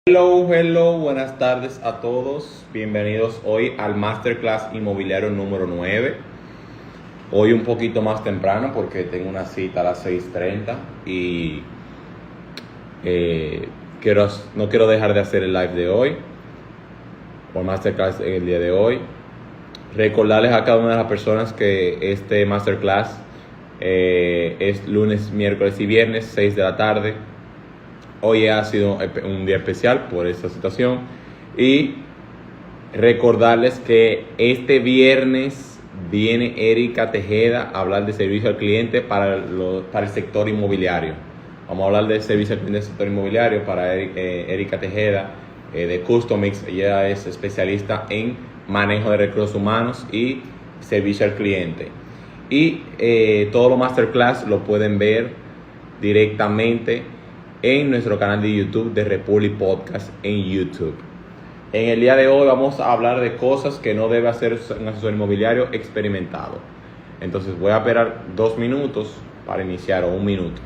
Hello, buenas tardes a todos. Bienvenidos hoy al Masterclass Inmobiliario número 9. Hoy un poquito más temprano porque tengo una cita a las 6:30 y no quiero dejar de hacer el live de hoy o el Masterclass en el día de hoy. Recordarles a cada una de las personas que este Masterclass es lunes, miércoles y viernes, 6 de la tarde. Hoy ha sido un día especial por esta situación y recordarles que este viernes viene Erika Tejeda a hablar de servicio al cliente para el sector inmobiliario. Vamos a hablar de servicio al cliente del sector inmobiliario para Erika Tejeda de Customix. Ella es especialista en manejo de recursos humanos y servicio al cliente. Y todo lo masterclass lo pueden ver directamente en nuestro canal de YouTube de Republic Podcast en YouTube. En el día de hoy vamos a hablar de cosas que no debe hacer un asesor inmobiliario experimentado. Entonces voy a esperar 2 minutos para iniciar, o 1 minuto.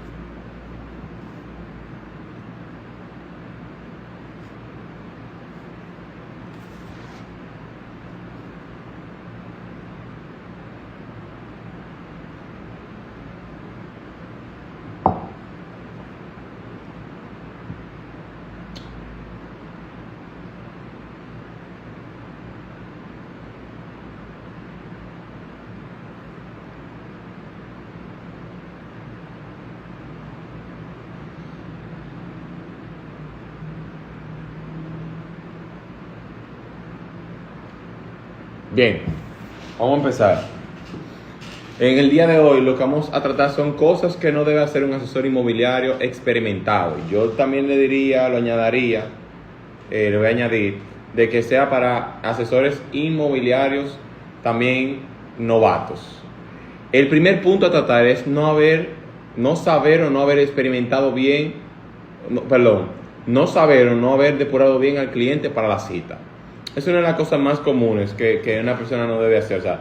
Bien, vamos a empezar. En el día de hoy lo que vamos a tratar son cosas que no debe hacer un asesor inmobiliario experimentado. Yo también le añadiría, le voy a añadir, de que sea para asesores inmobiliarios también novatos. El primer punto a tratar es no saber o no haber experimentado bien, no saber o no haber depurado bien al cliente para la cita. Es una de las cosas más comunes que una persona no debe hacer, o sea,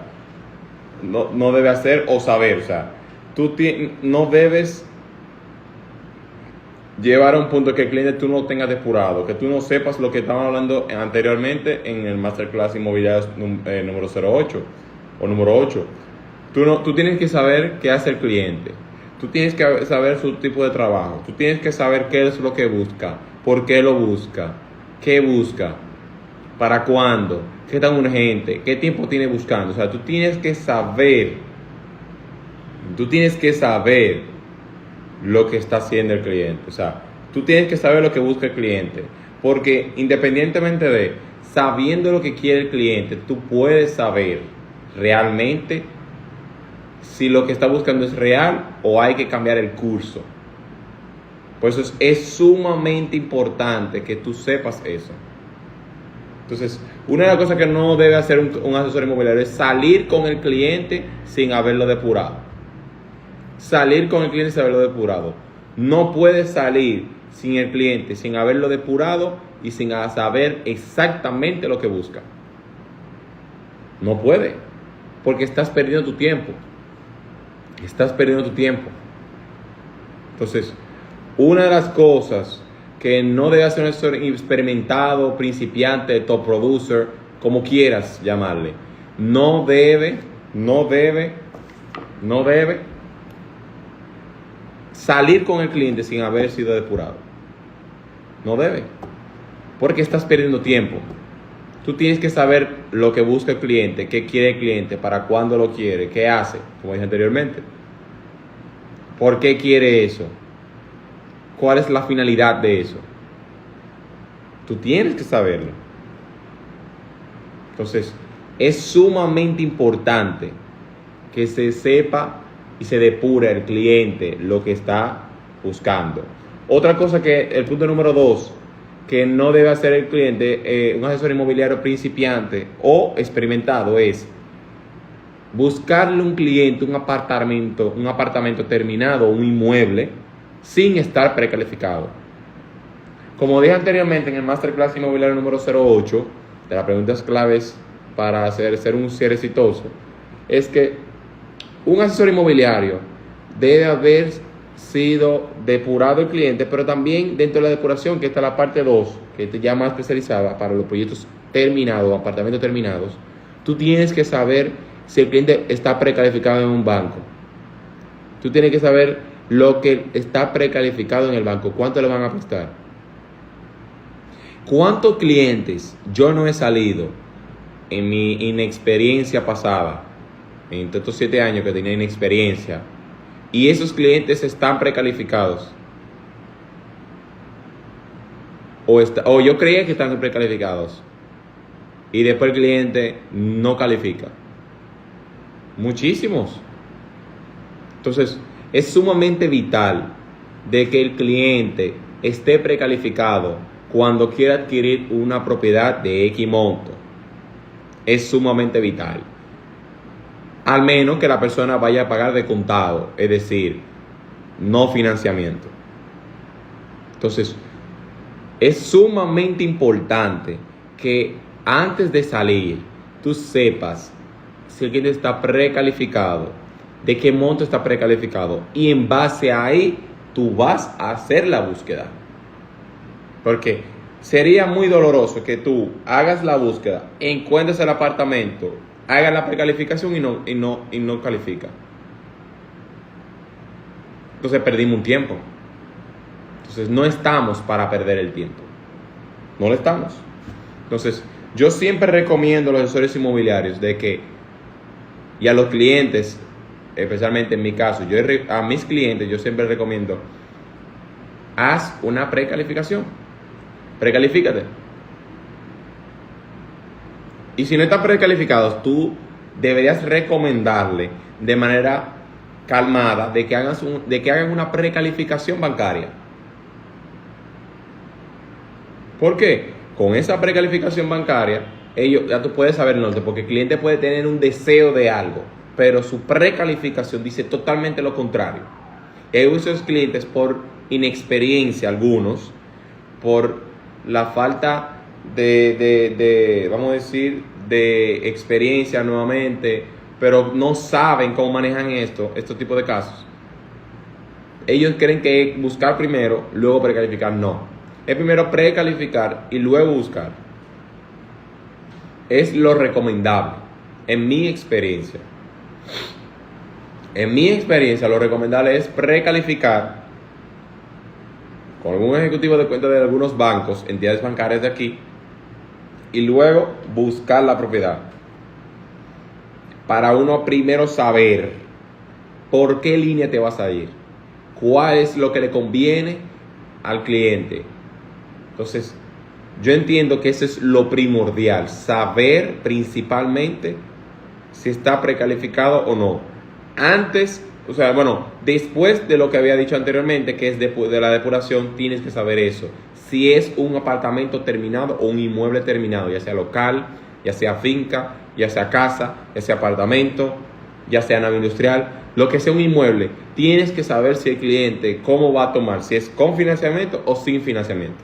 no debe hacer o saber, o sea, no debes llevar a un punto que el cliente tú no tengas depurado, que tú no sepas lo que estaban hablando anteriormente en el Masterclass Inmobiliario número 08 o número 8. Tú tienes que saber qué hace el cliente, tú tienes que saber su tipo de trabajo, tú tienes que saber qué es lo que busca, por qué lo busca, qué busca, para cuándo, qué tan urgente, qué tiempo tiene buscando. O sea, tú tienes que saber lo que está haciendo el cliente. O sea, tú tienes que saber lo que busca el cliente, porque independientemente de sabiendo lo que quiere el cliente, tú puedes saber realmente si lo que está buscando es real o hay que cambiar el curso. Por eso es sumamente importante que tú sepas eso. Entonces, una de las cosas que no debe hacer un asesor inmobiliario es salir con el cliente sin haberlo depurado. No puedes salir sin el cliente, sin haberlo depurado y sin saber exactamente lo que busca. No puede, porque estás perdiendo tu tiempo. Entonces, una de las cosas que no debe hacer un asesor experimentado, principiante, top producer, como quieras llamarle, no debe salir con el cliente sin haber sido depurado. No debe, porque estás perdiendo tiempo. Tú tienes que saber lo que busca el cliente, qué quiere el cliente, para cuándo lo quiere, qué hace, como dije anteriormente. ¿Por qué quiere eso? ¿Cuál es la finalidad de eso? Tú tienes que saberlo. Entonces, es sumamente importante que se sepa y se depure al cliente lo que está buscando. Otra cosa el punto número 2, que no debe hacer el cliente, un asesor inmobiliario principiante o experimentado, es buscarle un cliente un apartamento terminado, un inmueble, sin estar precalificado. Como dije anteriormente en el Masterclass Inmobiliario número 08, de las preguntas claves para ser un cierre exitoso, es que un asesor inmobiliario debe haber sido depurado el cliente, pero también dentro de la depuración, que está la parte 2, que es ya más especializada para los proyectos terminados, apartamentos terminados, tú tienes que saber si el cliente está precalificado en un banco. Tú tienes que saber lo que está precalificado en el banco, cuánto le van a prestar. ¿Cuántos clientes yo no he salido en mi inexperiencia pasada, en estos 7 años que tenía inexperiencia, y esos clientes están precalificados? O yo creía que están precalificados y después el cliente no califica. Muchísimos. Entonces, es sumamente vital de que el cliente esté precalificado cuando quiera adquirir una propiedad de X monto. Es sumamente vital. Al menos que la persona vaya a pagar de contado, es decir, no financiamiento. Entonces, es sumamente importante que antes de salir, tú sepas si el cliente está precalificado, de qué monto está precalificado, y en base a ahí, tú vas a hacer la búsqueda. Porque sería muy doloroso que tú hagas la búsqueda, encuentres el apartamento, hagas la precalificación y no califica. Entonces perdimos un tiempo. Entonces no estamos para perder el tiempo. No lo estamos. Entonces yo siempre recomiendo a los asesores inmobiliarios de que, y a los clientes, especialmente en mi caso, a mis clientes yo siempre recomiendo, haz una precalificación. Precalifícate. Y si no están precalificados, tú deberías recomendarle de manera calmada de que hagan una precalificación bancaria. ¿Por qué? Con esa precalificación bancaria, ya tú puedes saber el norte, porque el cliente puede tener un deseo de algo, pero su precalificación dice totalmente lo contrario. Y hay muchos clientes, por inexperiencia, algunos, por la falta vamos a decir, de experiencia nuevamente, pero no saben cómo manejan estos tipos de casos. Ellos creen que buscar primero, luego precalificar. No, es primero precalificar y luego buscar. Es lo recomendable, en mi experiencia. En mi experiencia, lo recomendable es precalificar con algún ejecutivo de cuenta de algunos bancos, entidades bancarias de aquí, y luego buscar la propiedad. Para uno primero saber por qué línea te vas a ir, cuál es lo que le conviene al cliente. Entonces, yo entiendo que eso es lo primordial, saber principalmente si está precalificado o no. Después de lo que había dicho anteriormente, que es después de la depuración, tienes que saber eso. Si es un apartamento terminado o un inmueble terminado, ya sea local, ya sea finca, ya sea casa, ya sea apartamento, ya sea nave industrial, lo que sea un inmueble, tienes que saber si el cliente, cómo va a tomar, si es con financiamiento o sin financiamiento.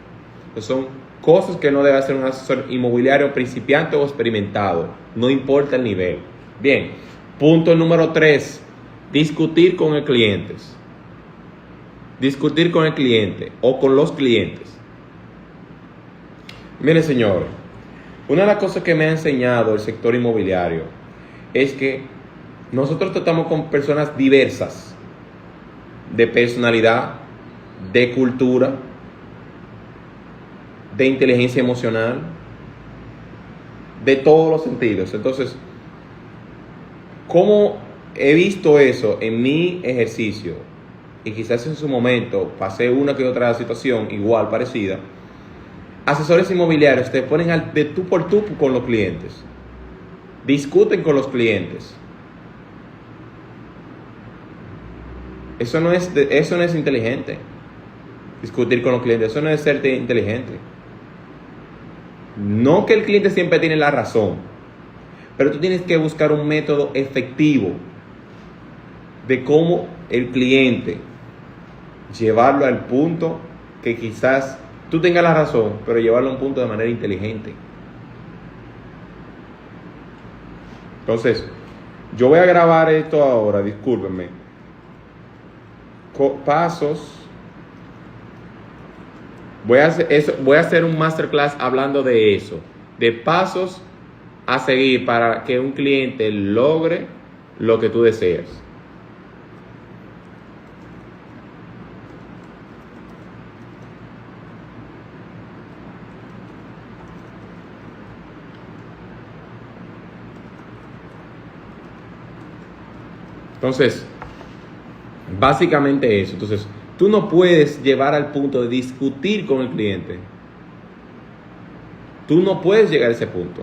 Entonces son cosas que no debe hacer un asesor inmobiliario principiante o experimentado, no importa el nivel. Bien, punto número 3. Discutir con el cliente. Discutir con el cliente o con los clientes. Miren, señores, una de las cosas que me ha enseñado el sector inmobiliario es que nosotros tratamos con personas diversas, de personalidad, de cultura, de inteligencia emocional, de todos los sentidos. Entonces, ¿cómo he visto eso en mi ejercicio? Y quizás en su momento pasé una que otra situación igual, parecida. Asesores inmobiliarios te ponen de tú por tú con los clientes. Discuten con los clientes. Eso no es inteligente. Discutir con los clientes, eso no es ser inteligente. No que el cliente siempre tiene la razón, pero tú tienes que buscar un método efectivo de cómo el cliente llevarlo al punto que quizás tú tengas la razón, pero llevarlo a un punto de manera inteligente. Entonces, yo voy a grabar esto ahora, discúlpenme. Pasos Voy a hacer un masterclass hablando de eso, de pasos a seguir para que un cliente logre lo que tú deseas. Entonces, básicamente eso. Entonces, tú no puedes llevar al punto de discutir con el cliente. Tú no puedes llegar a ese punto.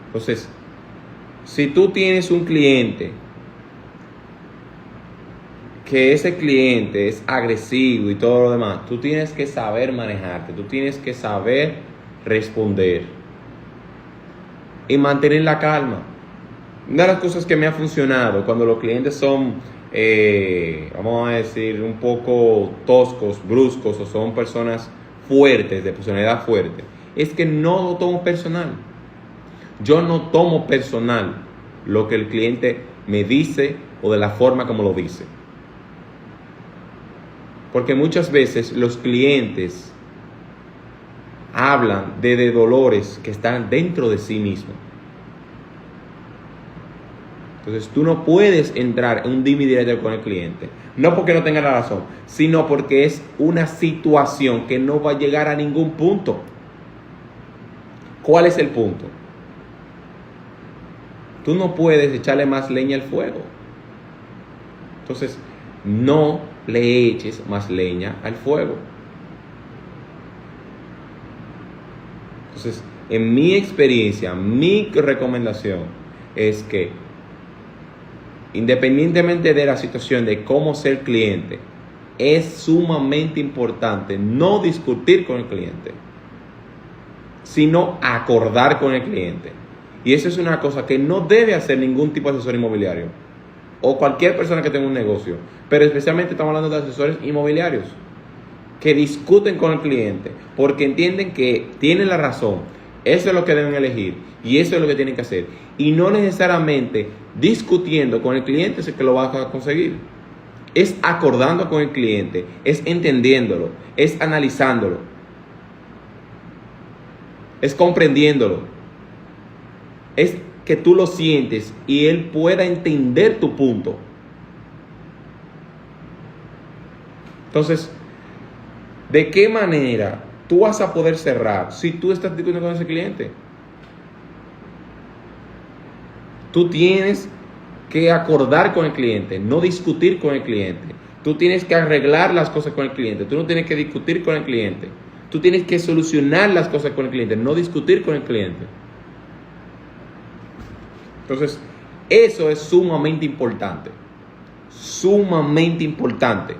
Entonces, si tú tienes un cliente que ese cliente es agresivo y todo lo demás, tú tienes que saber manejarte, tú tienes que saber responder y mantener la calma. Una de las cosas que me ha funcionado cuando los clientes son, vamos a decir, un poco toscos, bruscos, o son personas fuertes, de personalidad fuerte, es que no lo tomo personal. Yo no tomo personal lo que el cliente me dice o de la forma como lo dice. Porque muchas veces los clientes hablan de dolores que están dentro de sí mismos. Entonces tú no puedes entrar en un dime y direte con el cliente. No porque no tenga la razón, sino porque es una situación que no va a llegar a ningún punto. ¿Cuál es el punto? Tú no puedes echarle más leña al fuego. Entonces, no le eches más leña al fuego. Entonces, en mi experiencia, mi recomendación es que, independientemente de la situación de cómo ser cliente, es sumamente importante no discutir con el cliente, sino acordar con el cliente. Y eso es una cosa que no debe hacer ningún tipo de asesor inmobiliario o cualquier persona que tenga un negocio, pero especialmente estamos hablando de asesores inmobiliarios que discuten con el cliente porque entienden que tienen la razón. Eso es lo que deben elegir y eso es lo que tienen que hacer, y no necesariamente discutiendo con el cliente es que lo vas a conseguir. Es acordando con el cliente, es entendiéndolo, es analizándolo, es comprendiéndolo, es que tú lo sientes y él pueda entender tu punto. Entonces, ¿de qué manera tú vas a poder cerrar si tú estás discutiendo con ese cliente? Tú tienes que acordar con el cliente, no discutir con el cliente. Tú tienes que arreglar las cosas con el cliente. Tú no tienes que discutir con el cliente. Tú tienes que solucionar las cosas con el cliente, no discutir con el cliente. Entonces, eso es sumamente importante. Sumamente importante.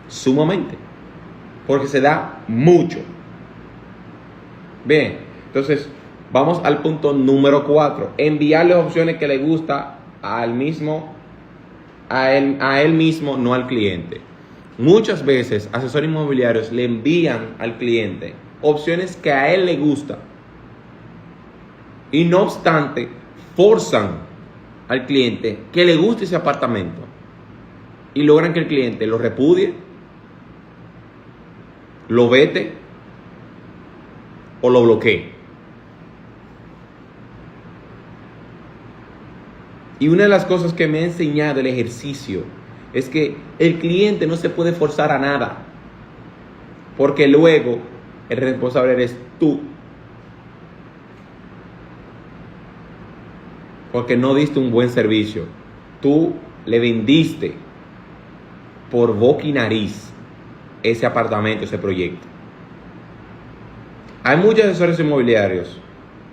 Sumamente. Porque se da mucho. Bien, entonces vamos al punto número 4. Enviarle opciones que le gusta a él mismo, no al cliente. Muchas veces asesores inmobiliarios le envían al cliente opciones que a él le gusta. Y no obstante, forzan al cliente que le guste ese apartamento. Y logran que el cliente lo repudie, lo vete o lo bloquee. Y una de las cosas que me ha enseñado el ejercicio es que el cliente no se puede forzar a nada, porque luego el responsable eres tú, porque no diste un buen servicio. Tú le vendiste por boca y nariz ese apartamento, ese proyecto. Hay muchos asesores inmobiliarios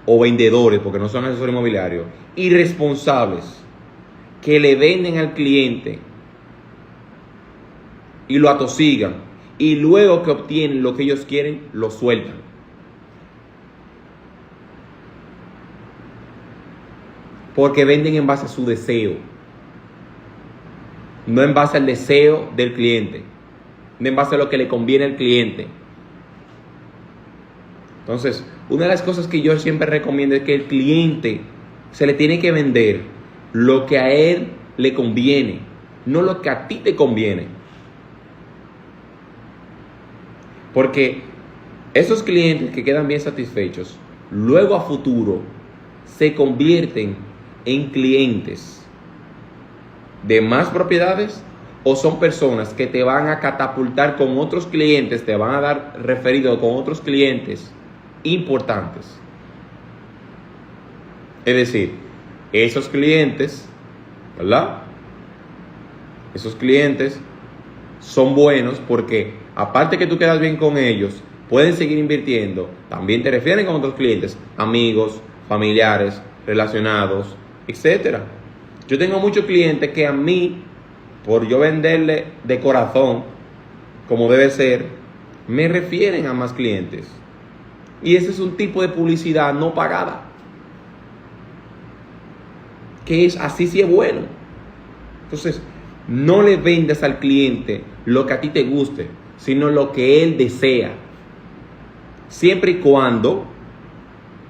o vendedores, porque no son asesores inmobiliarios, irresponsables, que le venden al cliente y lo atosigan, y luego que obtienen lo que ellos quieren, lo sueltan. Porque venden en base a su deseo, no en base al deseo del cliente, no en base a lo que le conviene al cliente. Entonces, una de las cosas que yo siempre recomiendo es que el cliente se le tiene que vender lo que a él le conviene, no lo que a ti te conviene. Porque esos clientes que quedan bien satisfechos, luego a futuro se convierten en clientes de más propiedades, o son personas que te van a catapultar con otros clientes, te van a dar referido con otros clientes importantes. Es decir, esos clientes, ¿verdad? Esos clientes son buenos porque aparte que tú quedas bien con ellos, pueden seguir invirtiendo, también te refieren con otros clientes, amigos, familiares, relacionados, etcétera. Yo tengo muchos clientes que a mí, por yo venderle de corazón, como debe ser, me refieren a más clientes. Y ese es un tipo de publicidad no pagada, que es así, sí es bueno. Entonces, no le vendas al cliente lo que a ti te guste, sino lo que él desea, siempre y cuando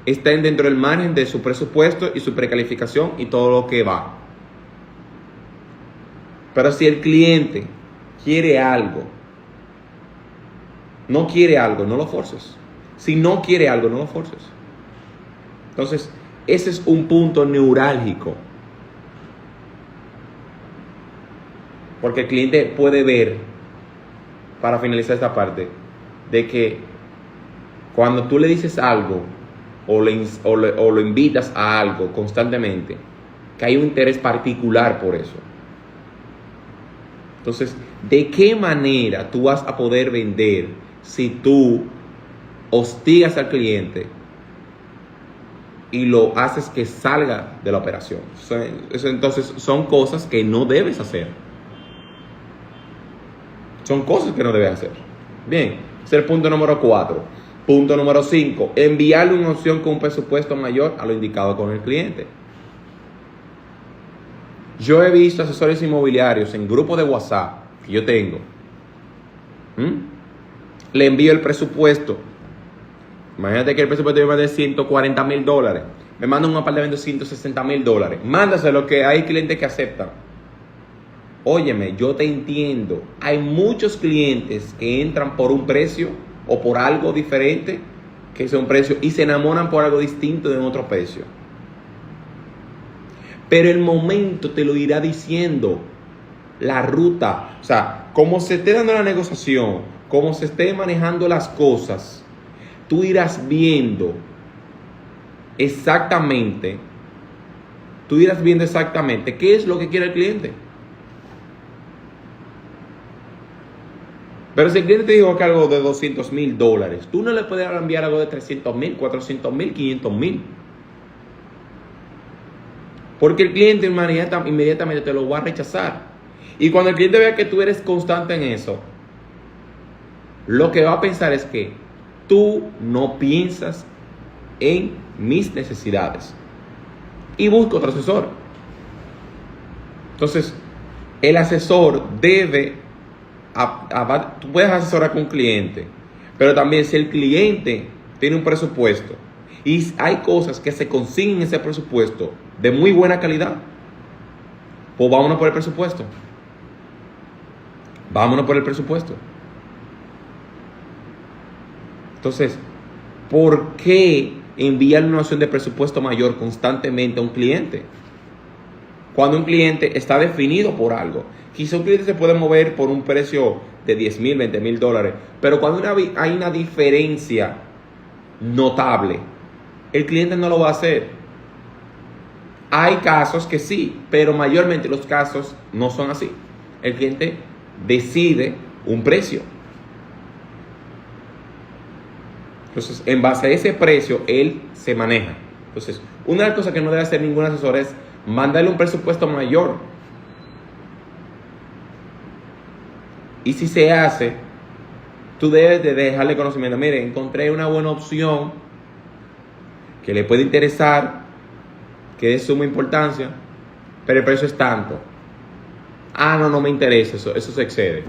estén dentro del margen de su presupuesto y su precalificación y todo lo que va. Pero si el cliente quiere algo, no quiere algo, no lo forces. Si no quiere algo, no lo forces. Entonces, ese es un punto neurálgico. Porque el cliente puede ver, para finalizar esta parte, de que cuando tú le dices algo o lo invitas a algo constantemente, que hay un interés particular por eso. Entonces, ¿de qué manera tú vas a poder vender si tú hostigas al cliente y lo haces que salga de la operación? Entonces, son cosas que no debes hacer. Son cosas que no debes hacer. Bien, ese es el punto número 4. Punto número 5. Enviarle una opción con un presupuesto mayor a lo indicado con el cliente. Yo he visto asesores inmobiliarios en grupos de WhatsApp que yo tengo. Le envío el presupuesto. Imagínate que el presupuesto es de $140,000. Me mandan un apartamento de $160,000. Mándaselo, que hay clientes que aceptan. Óyeme, yo te entiendo. Hay muchos clientes que entran por un precio o por algo diferente, que es un precio, y se enamoran por algo distinto de otro precio. Pero el momento te lo irá diciendo, la ruta, o sea, como se esté dando la negociación, como se esté manejando las cosas, tú irás viendo exactamente qué es lo que quiere el cliente. Pero si el cliente te dijo que algo de $200,000, tú no le puedes enviar algo de $300,000, $400,000, $500,000. Porque el cliente inmediatamente te lo va a rechazar. Y cuando el cliente vea que tú eres constante en eso, lo que va a pensar es que tú no piensas en mis necesidades. Y busca otro asesor. Entonces, el asesor debe... tú puedes asesorar con un cliente, pero también si el cliente tiene un presupuesto y hay cosas que se consiguen en ese presupuesto de muy buena calidad, pues vámonos por el presupuesto. Entonces, ¿por qué enviar una opción de presupuesto mayor constantemente a un cliente? Cuando un cliente está definido por algo. Quizá un cliente se puede mover por un precio de $10,000, $20,000, pero cuando hay una diferencia notable, el cliente no lo va a hacer. Hay casos que sí, pero mayormente los casos no son así. El cliente decide un precio. Entonces, en base a ese precio, él se maneja. Entonces, una de las cosas que no debe hacer ningún asesor es mandarle un presupuesto mayor. Y si se hace, tú debes de dejarle conocimiento. Mire, encontré una buena opción que le puede interesar, que es de suma importancia, pero el precio es tanto. No me interesa, eso se excede.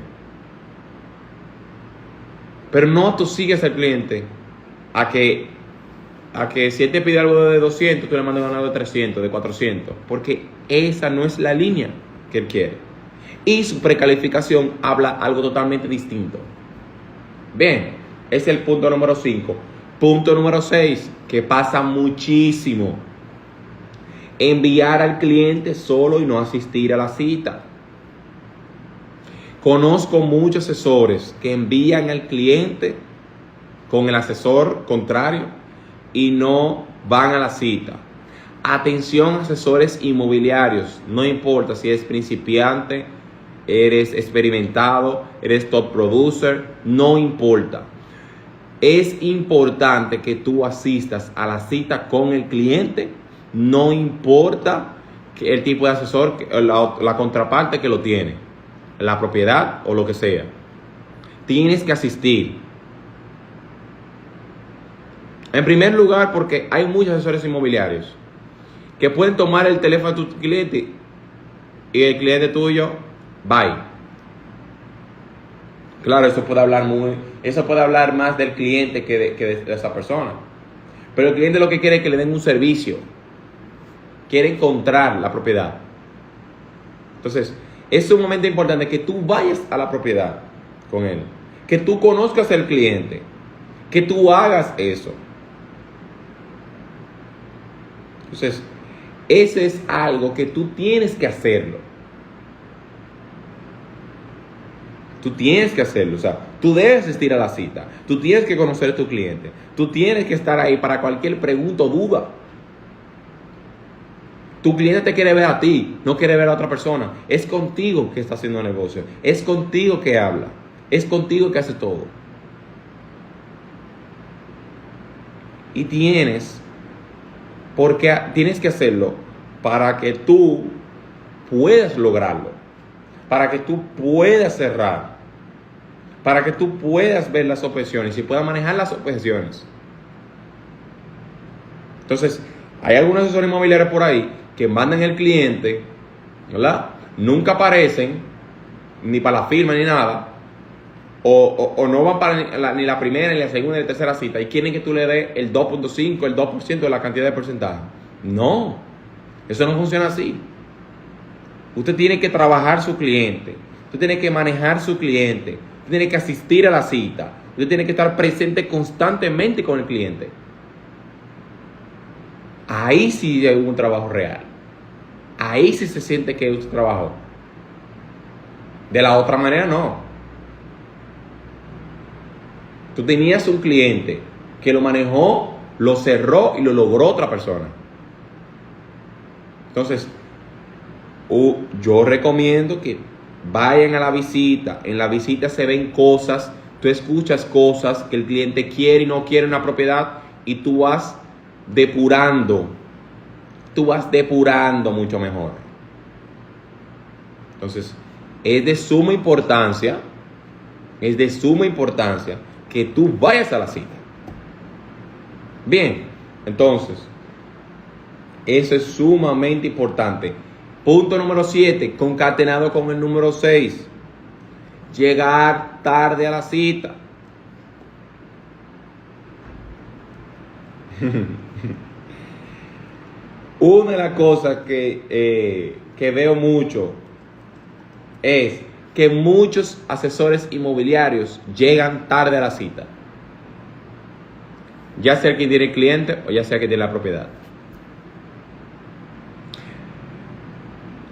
Pero no tú sigues al cliente a que si él te pide algo de 200, tú le mandas algo de 300, de 400, porque esa no es la línea que él quiere. Y su precalificación habla algo totalmente distinto. Bien, Es el punto número 5. Punto número 6, que pasa muchísimo. Enviar al cliente solo y no asistir a la cita. Conozco muchos asesores que envían al cliente con el asesor contrario y no van a la cita. Atención, asesores inmobiliarios, no importa si eres principiante, eres experimentado, eres top producer, no importa. Es importante que tú asistas a la cita con el cliente, no importa el tipo de asesor, la contraparte que lo tiene, la propiedad o lo que sea. Tienes que asistir. En primer lugar, porque hay muchos asesores inmobiliarios que pueden tomar el teléfono de tu cliente y el cliente tuyo, bye. Claro, eso puede hablar más del cliente que de esa persona. Pero el cliente lo que quiere es que le den un servicio. Quiere encontrar la propiedad. Entonces, es sumamente importante que tú vayas a la propiedad con él. Que tú conozcas al cliente. Que tú hagas eso. Entonces, ese es algo que tú tienes que hacerlo. Tú tienes que hacerlo, o sea, tú debes asistir a la cita, tú tienes que conocer a tu cliente, tú tienes que estar ahí para cualquier pregunta o duda. Tu cliente te quiere ver a ti, no quiere ver a otra persona. Es contigo que está haciendo negocio, es contigo que habla, es contigo que hace todo. Y tienes que hacerlo para que tú puedas lograrlo. Para que tú puedas cerrar, para que tú puedas ver las objeciones y puedas manejar las objeciones. Entonces, hay algunos asesores inmobiliarios por ahí que mandan el cliente, ¿verdad? Nunca aparecen, ni para la firma ni nada, o no van para ni la primera, ni la segunda, ni la tercera cita, y quieren que tú le des el 2.5, el 2% de la cantidad de porcentaje. No, eso no funciona así. Usted tiene que trabajar su cliente, usted tiene que manejar su cliente, usted tiene que asistir a la cita, usted tiene que estar presente constantemente con el cliente. Ahí sí hay un trabajo real. Ahí sí se siente que usted trabajó. De la otra manera no. Tú tenías un cliente que lo manejó, lo cerró y lo logró otra persona. Entonces, yo recomiendo que vayan a la visita. En la visita se ven cosas, tú escuchas cosas que el cliente quiere y no quiere en una propiedad y tú vas depurando. Tú vas depurando mucho mejor. Entonces, es de suma importancia que tú vayas a la cita. Bien, entonces, eso es sumamente importante. Punto número 7, concatenado con el número 6. Llegar tarde a la cita. Una de las cosas que veo mucho es que muchos asesores inmobiliarios llegan tarde a la cita. Ya sea que tiene el cliente o ya sea que tiene la propiedad.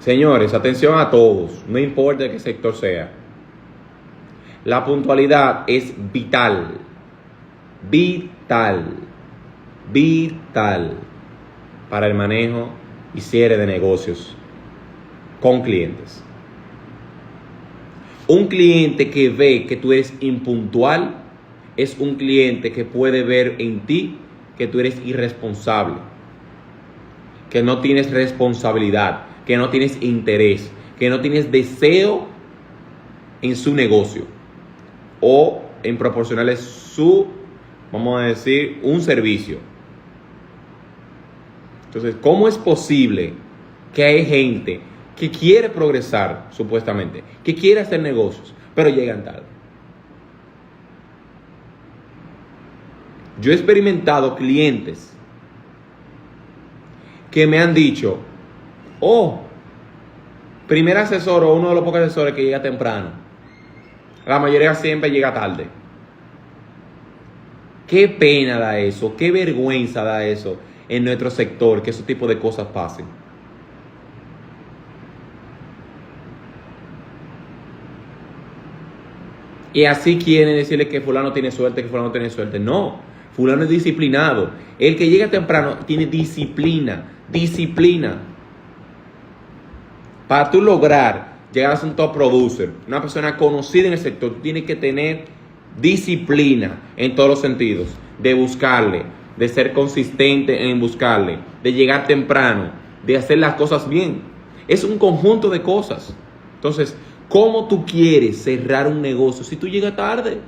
Señores, atención a todos, no importa de qué sector sea. La puntualidad es vital para el manejo y cierre de negocios con clientes. Un cliente que ve que tú eres impuntual es un cliente que puede ver en ti que tú eres irresponsable, que no tienes responsabilidad, que no tienes interés, que no tienes deseo en su negocio o en proporcionarles vamos a decir, un servicio. Entonces, ¿cómo es posible que hay gente que quiere progresar, supuestamente, que quiere hacer negocios, pero llegan tarde? Yo he experimentado clientes que me han dicho, primer asesor o uno de los pocos asesores que llega temprano. La mayoría siempre llega tarde. Qué pena da eso, qué vergüenza da eso en nuestro sector, que ese tipo de cosas pasen. Y así quieren decirle que fulano tiene suerte, que fulano tiene suerte. No, fulano es disciplinado. El que llega temprano tiene disciplina. Para tú lograr llegar a ser un top producer, una persona conocida en el sector, tú tienes que tener disciplina en todos los sentidos. De buscarle, de ser consistente en buscarle, de llegar temprano, de hacer las cosas bien. Es un conjunto de cosas. Entonces, ¿cómo tú quieres cerrar un negocio si tú llegas tarde?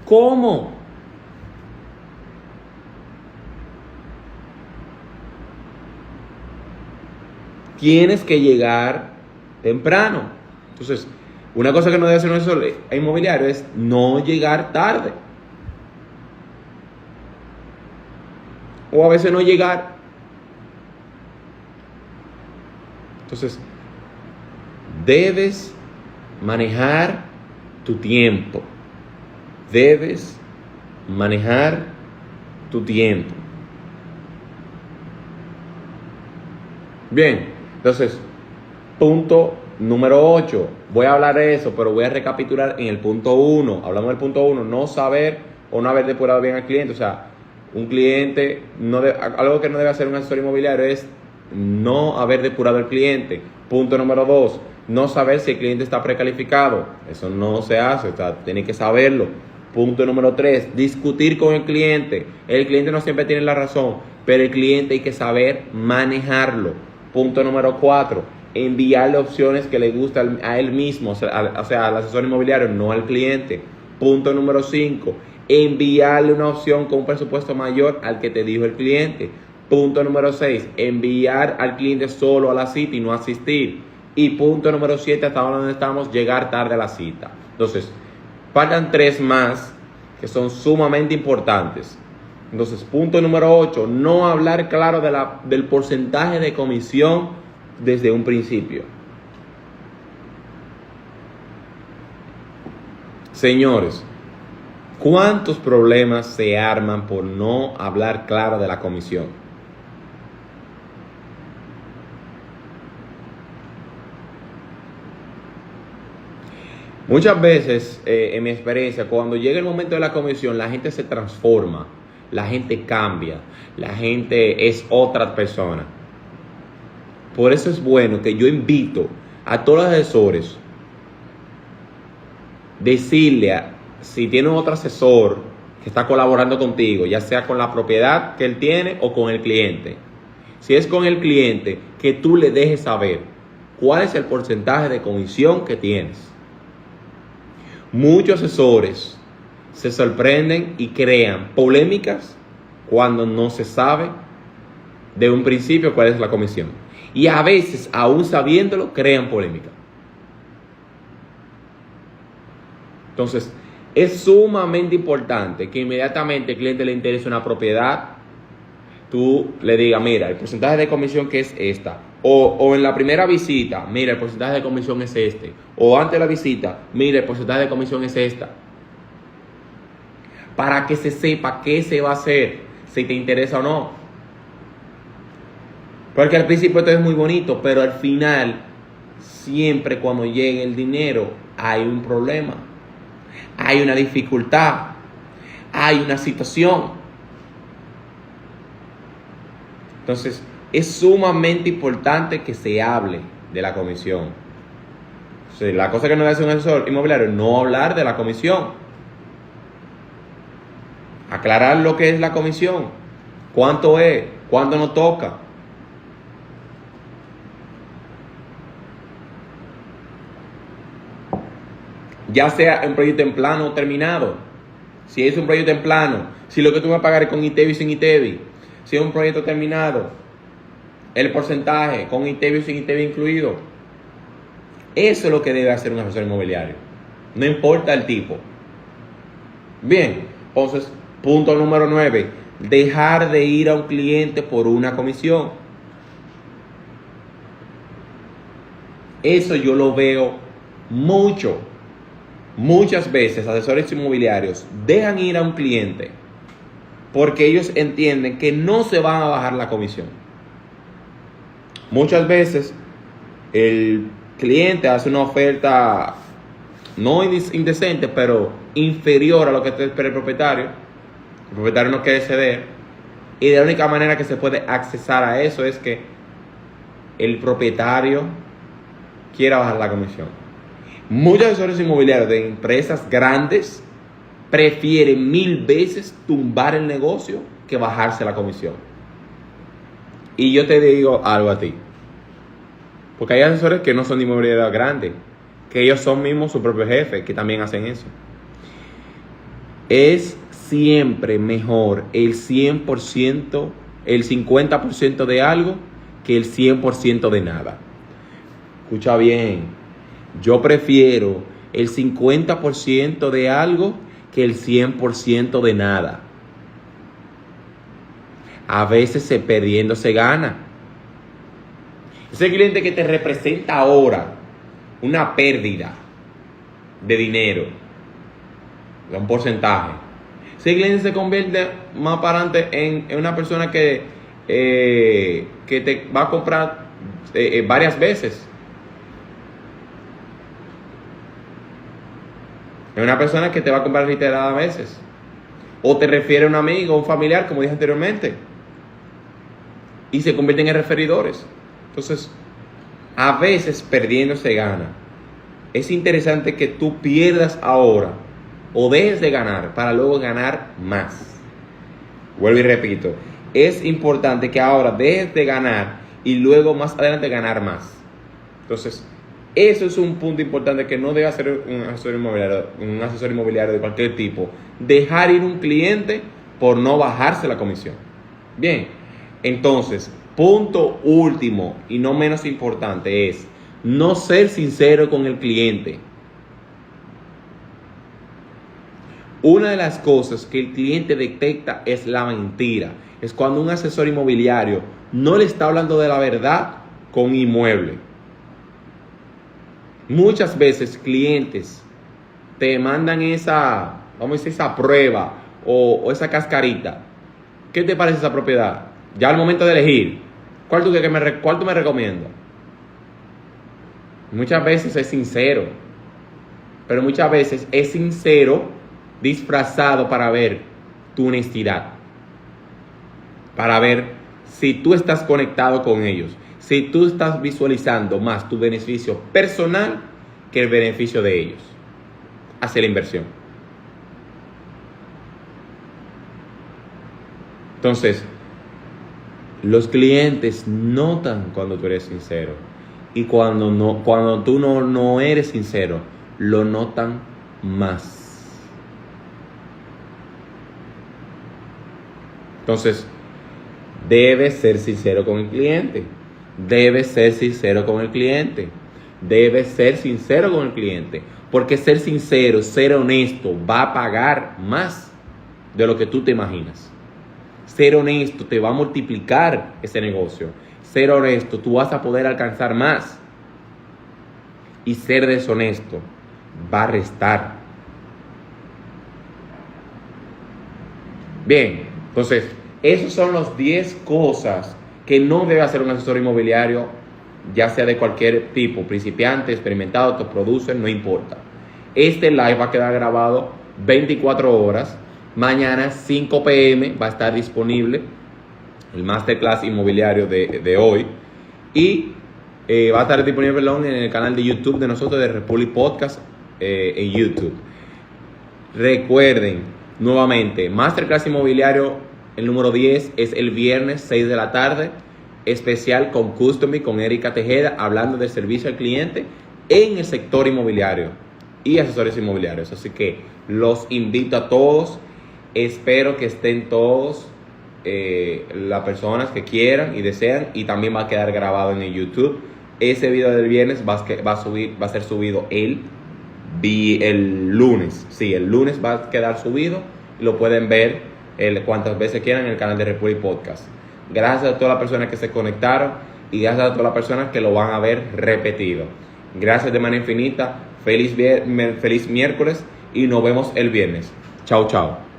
¿Cómo? Tienes que llegar temprano. Entonces, una cosa que no debe hacer un asesor inmobiliario es no llegar tarde. O a veces no llegar. Entonces, debes manejar tu tiempo. Debes manejar tu tiempo. Bien, entonces, punto número 8. Voy a hablar de eso, pero voy a recapitular en el punto 1. Hablamos del punto 1, no saber o no haber depurado bien al cliente. O sea, un cliente, algo que no debe hacer un asesor inmobiliario es no haber depurado al cliente. Punto número 2, no saber si el cliente está precalificado. Eso no se hace, o sea, tiene que saberlo. Punto número 3, discutir con el cliente. El cliente no siempre tiene la razón, pero el cliente hay que saber manejarlo. Punto número 4, enviarle opciones que le gustan a él mismo, o sea, al asesor inmobiliario, no al cliente. Punto número 5, enviarle una opción con un presupuesto mayor al que te dijo el cliente. Punto número 6, enviar al cliente solo a la cita y no asistir. Y punto número 7, hasta ahora donde estamos, llegar tarde a la cita. Entonces, faltan 3 más que son sumamente importantes. Entonces, punto número 8, no hablar claro del porcentaje de comisión desde un principio. Señores, ¿cuántos problemas se arman por no hablar claro de la comisión? Muchas veces, en mi experiencia, cuando llega el momento de la comisión, la gente se transforma, la gente cambia, la gente es otra persona. Por eso es bueno que yo invito a todos los asesores, decirle si tiene otro asesor que está colaborando contigo, ya sea con la propiedad que él tiene o con el cliente. Si es con el cliente, que tú le dejes saber cuál es el porcentaje de comisión que tienes. Muchos asesores se sorprenden y crean polémicas cuando no se sabe de un principio cuál es la comisión. Y a veces, aún sabiéndolo, crean polémica. Entonces, es sumamente importante que inmediatamente el cliente le interese una propiedad, tú le digas, mira, el porcentaje de comisión que es esta. O en la primera visita, mira, el porcentaje de comisión es este. O antes de la visita, mira, el porcentaje de comisión es esta. Para que se sepa qué se va a hacer, si te interesa o no. Porque al principio esto es muy bonito, pero al final, siempre cuando llegue el dinero, hay un problema. Hay una dificultad. Hay una situación. Entonces, es sumamente importante que se hable de la comisión. O sea, la cosa que no debe hacer un asesor inmobiliario es no hablar de la comisión. Aclarar lo que es la comisión. ¿Cuánto es? ¿Cuánto nos toca? Ya sea un proyecto en plano o terminado. Si es un proyecto en plano, si lo que tú vas a pagar es con ITEVI y sin ITEVI. Si es un proyecto terminado, el porcentaje con ITEVI y sin ITEVI incluido. Eso es lo que debe hacer un asesor inmobiliario. No importa el tipo. Bien, entonces, punto número 9. Dejar de ir a un cliente por una comisión. Eso yo lo veo mucho. Muchas veces asesores inmobiliarios dejan ir a un cliente porque ellos entienden que no se van a bajar la comisión. Muchas veces el cliente hace una oferta no indecente, pero inferior a lo que te espera el propietario. El propietario no quiere ceder, y de la única manera que se puede accesar a eso es que el propietario quiera bajar la comisión. Muchos asesores inmobiliarios de empresas grandes prefieren 1000 veces tumbar el negocio que bajarse la comisión. Y yo te digo algo a ti, porque hay asesores que no son de inmobiliarios grandes, que ellos son mismos su propio jefe, que también hacen eso. Es siempre mejor el 100%, el 50% de algo que el 100% de nada. Escucha bien, yo prefiero el 50% de algo que el 100% de nada. A veces perdiendo se gana. Ese cliente que te representa ahora una pérdida de dinero, de un porcentaje, ese cliente se convierte más para adelante en una persona que te va a comprar varias veces. Es una persona que te va a comprar reiteradas veces. O te refiere a un amigo o un familiar, como dije anteriormente. Y se convierten en referidores. Entonces, a veces perdiendo se gana. Es interesante que tú pierdas ahora o dejes de ganar para luego ganar más. Vuelvo y repito. Es importante que ahora dejes de ganar y luego más adelante ganar más. Entonces, eso es un punto importante que no debe hacer un asesor inmobiliario de cualquier tipo. Dejar ir un cliente por no bajarse la comisión. Bien, entonces, punto último y no menos importante es no ser sincero con el cliente. Una de las cosas que el cliente detecta es la mentira. Es cuando un asesor inmobiliario no le está hablando de la verdad con inmueble. Muchas veces clientes te mandan esa prueba o esa cascarita. ¿Qué te parece esa propiedad? Ya al momento de elegir, ¿cuál tú me recomiendas? Muchas veces es sincero, pero muchas veces es sincero disfrazado para ver tu honestidad, para ver si tú estás conectado con ellos, si tú estás visualizando más tu beneficio personal que el beneficio de ellos hacia la inversión. Entonces, los clientes notan cuando tú eres sincero, y cuando tú no eres sincero, lo notan más. Entonces, debes ser sincero con el cliente. Debes ser sincero con el cliente. Debes ser sincero con el cliente. Porque ser sincero, ser honesto, va a pagar más de lo que tú te imaginas. Ser honesto te va a multiplicar ese negocio. Ser honesto, tú vas a poder alcanzar más. Y ser deshonesto va a restar. Bien, entonces, esos son los 10 cosas que no debe hacer un asesor inmobiliario, ya sea de cualquier tipo, principiante, experimentado, autoproducer, no importa. Este live va a quedar grabado 24 horas. Mañana 5 p.m. va a estar disponible el Masterclass inmobiliario de hoy. Y va a estar disponible en el canal de YouTube de nosotros, de Republic Podcast, en YouTube. Recuerden, nuevamente, Masterclass inmobiliario, el número 10 es el viernes 6 de la tarde, especial con Customy, con Erika Tejeda, hablando del servicio al cliente en el sector inmobiliario y asesores inmobiliarios. Así que los invito a todos, espero que estén todos, las personas que quieran y desean, y también va a quedar grabado en el YouTube. Ese video del viernes va a ser subido el lunes. Sí, el lunes va a quedar subido, lo pueden ver cuantas veces quieran en el canal de Republic Podcast. Gracias a todas las personas que se conectaron y gracias a todas las personas que lo van a ver repetido. Gracias de manera infinita. Feliz miércoles y nos vemos el viernes. Chao, chao.